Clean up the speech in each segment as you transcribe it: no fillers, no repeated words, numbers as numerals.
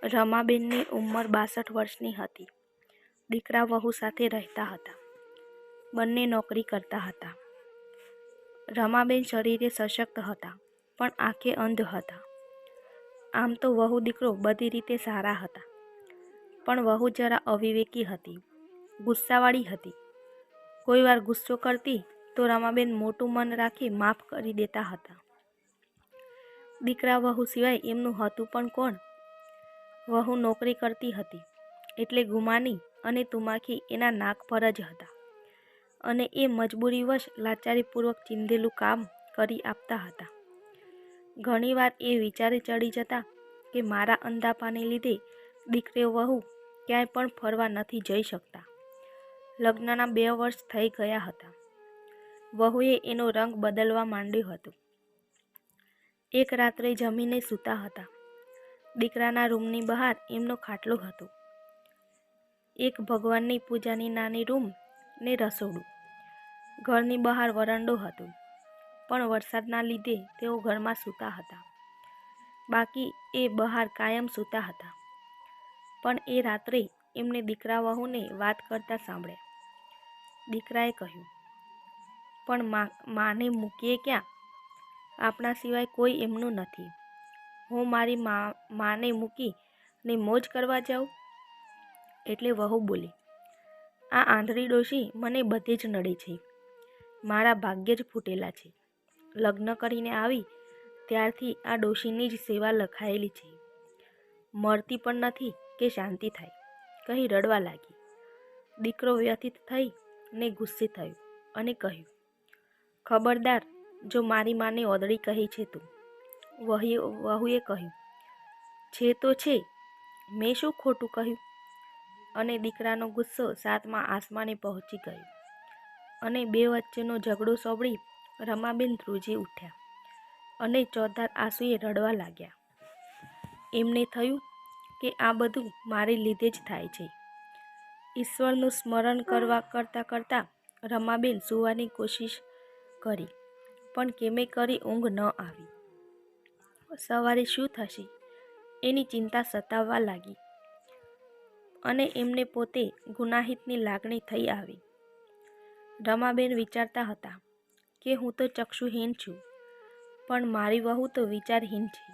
રમાબેનની ઉંમર 62 વર્ષની હતી. દીકરા વહુ સાથે રહેતા હતા. બંને નોકરી કરતા હતા. રમાબેન શરીરે સશક્ત હતા, પણ આંખે અંધ હતા. આમ તો વહુ દીકરો બધી રીતે સારા હતા, પણ વહુ જરા અવિવેકી હતી, ગુસ્સાવાળી હતી. કોઈ વાર ગુસ્સો કરતી તો રમાબેન મોટું મન રાખી માફ કરી દેતા હતા. દીકરા વહુ સિવાય એમનું હતું પણ કોણ? વહુ નોકરી કરતી હતી એટલે ગુમાની અને તુમાખી એના નાક પર જ હતા, અને એ મજબૂરીવશ લાચારીપૂર્વક ચીંધેલું કામ કરી આપતા હતા. ઘણીવાર એ વિચારે ચડી જતા કે મારા અંધાપાને લીધે દીકરો વહુ ક્યાંય પણ ફરવા નથી જઈ શકતા. લગ્નના 2 વર્ષ થઈ ગયા હતા. વહુએ એનો રંગ બદલવા માંડ્યો હતો. એક રાત્રે જમીને સૂતા હતા. દીકરાના રૂમની બહાર એમનો ખાટલો હતો. એક ભગવાનની પૂજાની નાની રૂમ ને રસોડું. ઘરની બહાર વરંડો હતો, પણ વરસાદના લીધે તેઓ ઘરમાં સૂતા હતા. બાકી એ બહાર કાયમ સૂતા હતા. પણ એ રાત્રે એમને દીકરા વહુને વાત કરતા સાંભળ્યા. દીકરાએ કહ્યું, પણ માને મૂકીએ ક્યાં? આપણા સિવાય કોઈ એમનું નથી. હું મારી માને મૂકી ને મોજ કરવા જાઉં? એટલે વહુ બોલી, આ આંધળી ડોશી મને બધે જ નડે છે. મારા ભાગ્ય જ ફૂટેલા છે. લગ્ન કરીને આવી ત્યારથી આ ડોશીની જ સેવા લખાયેલી છે. મળતી પણ નથી કે શાંતિ થાય, કહી રડવા લાગી. દીકરો વ્યથિત થઈ ને ગુસ્સે થયો અને કહ્યું, ખબરદાર જો મારી માને ઓદળી કહી છે તું. વહુએ કહ્યું, છે તો છે, મેં શું ખોટું કહ્યું? અને દીકરાનો ગુસ્સો 7મા આસમાને પહોંચી ગયો, અને બે વચ્ચેનો ઝઘડો સોંભળી રમાબેન ધ્રુજી ઉઠ્યા અને ચોધાર આંસુએ રડવા લાગ્યા. એમને થયું કે આ બધું મારે લીધે જ થાય છે. ઈશ્વરનું સ્મરણ કરતાં રમાબેન સૂવાની કોશિશ કરી, પણ કેમે કરી ઊંઘ ન આવી. સવારે શું થશે એની ચિંતા સતાવવા લાગી, અને એમને પોતે ગુનાહિતની લાગણી થઈ આવી. રમાબેન વિચારતા હતા કે હું તો ચક્ષુહીન છું, પણ મારી વહુ તો વિચારહીન છે.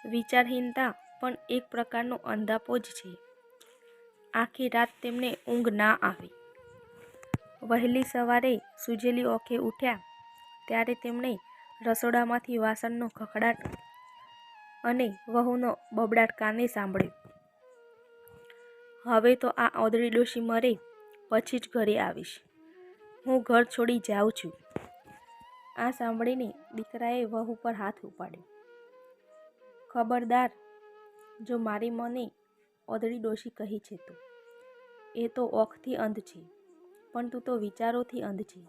વિચારહીનતા પણ એક પ્રકારનો અંધાપો જ છે. આખી રાત તેમને ઊંઘ ના આવી. વહેલી સવારે સૂજેલી ઓખે ઉઠ્યા ત્યારે તેમણે રસોડામાંથી વાસણનો ખખડાટ અને વહુનો બબડાટ કાને સાંભળ્યો. હવે તો આ ઓદળી ડોશી મરે પછી જ ઘરે આવીશ. હું ઘર છોડી જાઉં છું. આ સાંભળીને દીકરાએ વહુ પર હાથ ઉપાડ્યો. ખબરદાર જો મારી મને ઓદળી ડોશી કહી છે તું. એ તો ઓખથી અંધ છે, પણ તું તો વિચારોથી અંધ છે.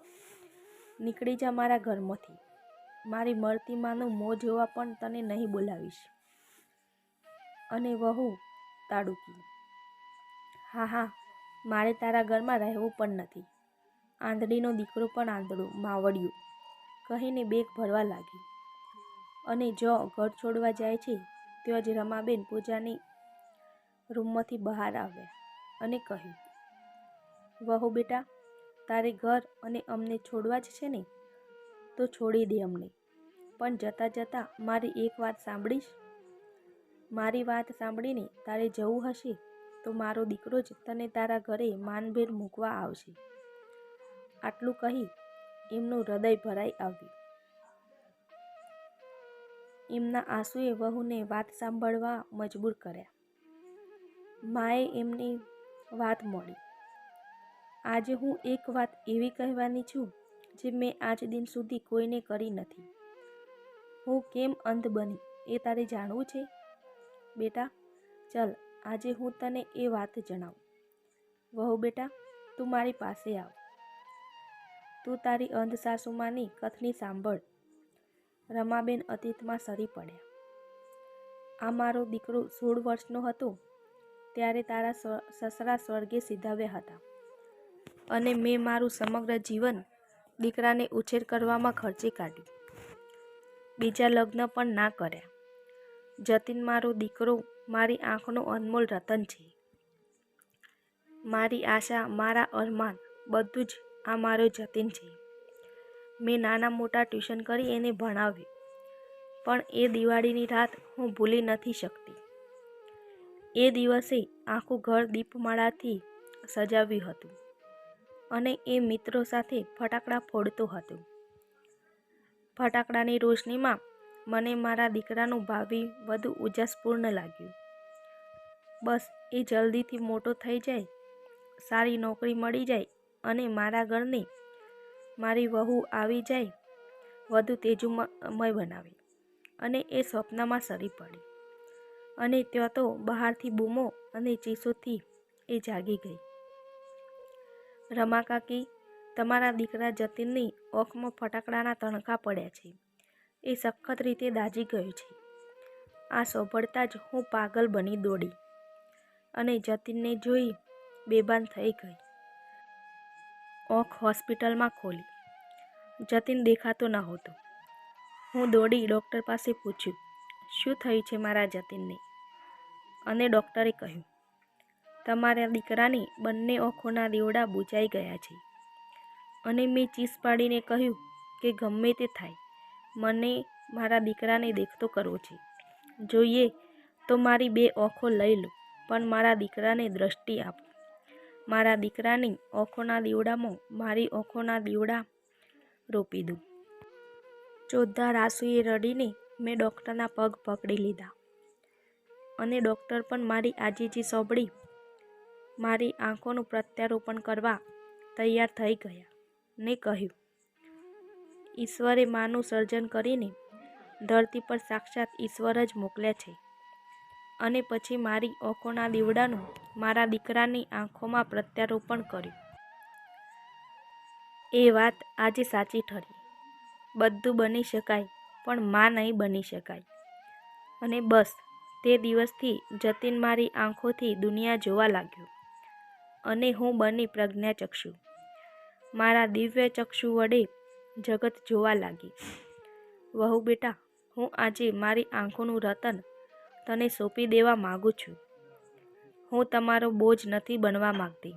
નીકળી જા મારા ઘરમાંથી. મારી મરતી માનું મોં જોવા પણ તને નહીં બોલાવીશ. અને વહુ તાડુકી, હા, મારે તારા ઘરમાં રહેવું પણ નથી. આંધળીનો દીકરો પણ આંધળો માવડિયો, કહીને બેગ ભરવા લાગી. અને જો ઘર છોડવા જાય છે ત્યાં જ રમાબેન પૂજાની રૂમમાંથી બહાર આવ્યા અને કહ્યું, વહુ બેટા, તારે ઘર અને અમને છોડવા જ છે ને? તો છોડી દે અમને, પણ જતાં જતાં મારી એક વાત સાંભળીશ? મારી વાત સાંભળીને તારે જવું હશે તો મારો દીકરો જ તને તારા ઘરે માનભેર મૂકવા આવશે. આટલું કહી એમનું હૃદય ભરાઈ આવ્યું. એમના આંસુએ વહુને વાત સાંભળવા મજબૂર કર્યા. માએ એમની વાત મોડી. આજે હું એક વાત એવી કહેવાની છું જે મેં આજ દિન સુધી કોઈને કરી નથી. હું કેમ અંધ બની એ તારે જાણવું છે? બેટા ચલ, આજે હું તને એ વાત જણાવું. વહુ બેટા, તું મારી પાસે આવ. તું તારી અંધ સાસુમાની કથની સાંભળ. રમાબેન અતીતમાં સરી પડ્યા. આ મારો દીકરો 16 વર્ષનો હતો ત્યારે તારા સસરા સ્વર્ગે સિધાવ્યા હતા, અને મેં મારું સમગ્ર જીવન દીકરાને ઉછેર કરવામાં ખર્ચી કાઢ્યું. બીજા લગ્ન પણ ના કર્યા. જતીન મારો દીકરો મારી આંખનું અનમોલ રતન છે. મારી આશા, મારા અરમાન બધું જ આ મારો જતીન છે. મેં નાના મોટા ટ્યુશન કરી એને ભણાવ્યું, પણ એ દિવાળીની રાત હું ભૂલી નથી શકતી. એ દિવસે આખું ઘર દીપમાળાથી સજાવ્યું હતું અને એ મિત્રો સાથે ફટાકડા ફોડતો હતો. ફટાકડાની રોશનીમાં મને મારા દીકરાનું ભાવિ વધુ ઉજાસપૂર્ણ લાગ્યું. બસ એ જલ્દીથી મોટો થઈ જાય, સારી નોકરી મળી જાય અને મારા ઘરને મારી વહુ આવી જાય, વધુ તેજોમય બનાવે. અને એ સ્વપ્નમાં સરી પડી અને ત્યાં તો બહારથી બૂમો અને ચીસોથી એ જાગી ગઈ. રમાકાકી, તમારા દીકરા જતીનની ઓખમાં ફટાકડાના તણખા પડ્યા છે. એ સખત રીતે દાઝી ગયો છે. આ સાંભળતા જ હું પાગલ બની દોડી અને જતીનને જોઈ બેભાન થઈ ગઈ. ઓખ હોસ્પિટલમાં ખોલી. જતીન દેખાતો નહોતો. હું દોડી ડૉક્ટર પાસે પૂછ્યું, શું થયું છે મારા જતીનને? અને ડૉક્ટરે કહ્યું, તમારા દીકરાની બંને આંખોના દીવડા બુઝાઈ ગયા છે. અને મેં ચીસ પાડીને કહ્યું કે ગમે તે થાય, મને મારા દીકરાને દેખતો કરવો છે. જોઈએ તો મારી 2 આંખો લઈ લો, પણ મારા દીકરાને દ્રષ્ટિ આપો. મારા દીકરાની આંખોના દીવડામાં મારી આંખોના દીવડા રોપી દો. ચોધાર આંસુએ રડીને મેં ડૉક્ટરના પગ પકડી લીધા અને ડૉક્ટર પણ મારી આજીજી સાંભળી મારી આંખોનું પ્રત્યારોપણ કરવા તૈયાર થઈ ગયા ને કહ્યું, ઈશ્વરે માનું સર્જન કરીને ધરતી પર સાક્ષાત ઈશ્વર જ મોકલ્યા છે અને પછી મારી આંખોના દીવડાનું મારા દીકરાની આંખોમાં પ્રત્યારોપણ કર્યું. એ વાત આજે સાચી ઠરી. બધું બની શકાય, પણ માં નહીં બની શકાય. અને બસ તે દિવસથી જતીન મારી આંખોથી દુનિયા જોવા લાગ્યો અને હું બની પ્રજ્ઞાચક્ષુ. મારા દિવ્ય ચક્ષુ વડે જગત જોવા લાગી. વહુ બેટા, હું આજે મારી આંખોનું રતન તને સોંપી દેવા માગું છું. હું તમારો બોજ નથી બનવા માગતી.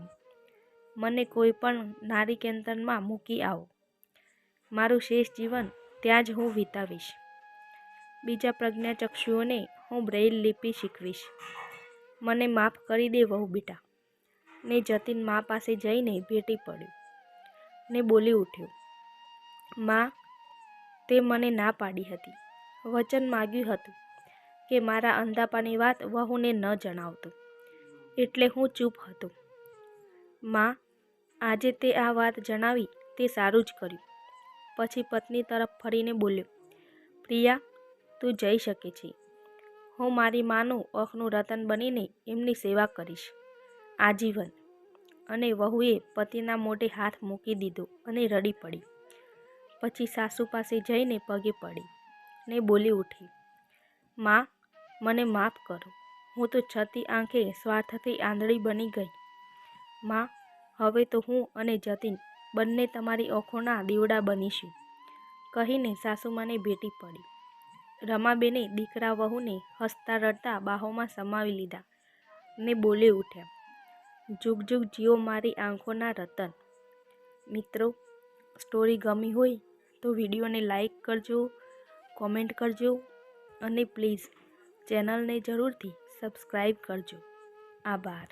મને કોઈ પણ નારી કેન્દ્રમાં મૂકી આવો. મારું શેષ જીવન ત્યાં જ હું વિતાવીશ. બીજા પ્રજ્ઞાચક્ષુઓને હું બ્રેઇલ લિપિ શીખવીશ. મને માફ કરી દે વહુ બેટા. ને જતીન મા પાસે જઈને ભેટી પડ્યો ને બોલી ઉઠ્યો, માં, તે મને ના પાડી હતી. વચન માગ્યું હતું કે મારા અંધાપાની વાત વહુને ન જણાવતો, એટલે હું ચૂપ હતો. માં, આજે તે આ વાત જણાવી તે સારું જ કર્યું. પછી પત્ની તરફ ફરીને બોલ્યો, પ્રિયા, તું જઈ શકે છે. હું મારી માનું આંખનું રતન બનીને એમની સેવા કરીશ આજીવન. અને વહુએ પતિના મોઢે હાથ મૂકી દીધો અને રડી પડી. પછી સાસુ પાસે જઈને પગે પડી ને બોલી ઉઠી, માં, મને માફ કરો. હું તો છતી આંખે સ્વાર્થથી આંધળી બની ગઈ. માં, હવે તો હું અને જતીન બંને તમારી આંખોના દીવડા બનીશું, કહીને સાસુમાને ભેટી પડી. રમાબેને દીકરા વહુને હસતા રડતા બાહોમાં સમાવી લીધા ને બોલી ઉઠ્યા, જુગ જુગ જીવો મારી આંખોના રતન. મિત્રો, સ્ટોરી ગમી હોય તો વિડીયોને લાઈક કરજો, કોમેન્ટ કરજો અને પ્લીઝ ચેનલને જરૂરથી સબસ્ક્રાઈબ કરજો. આભાર.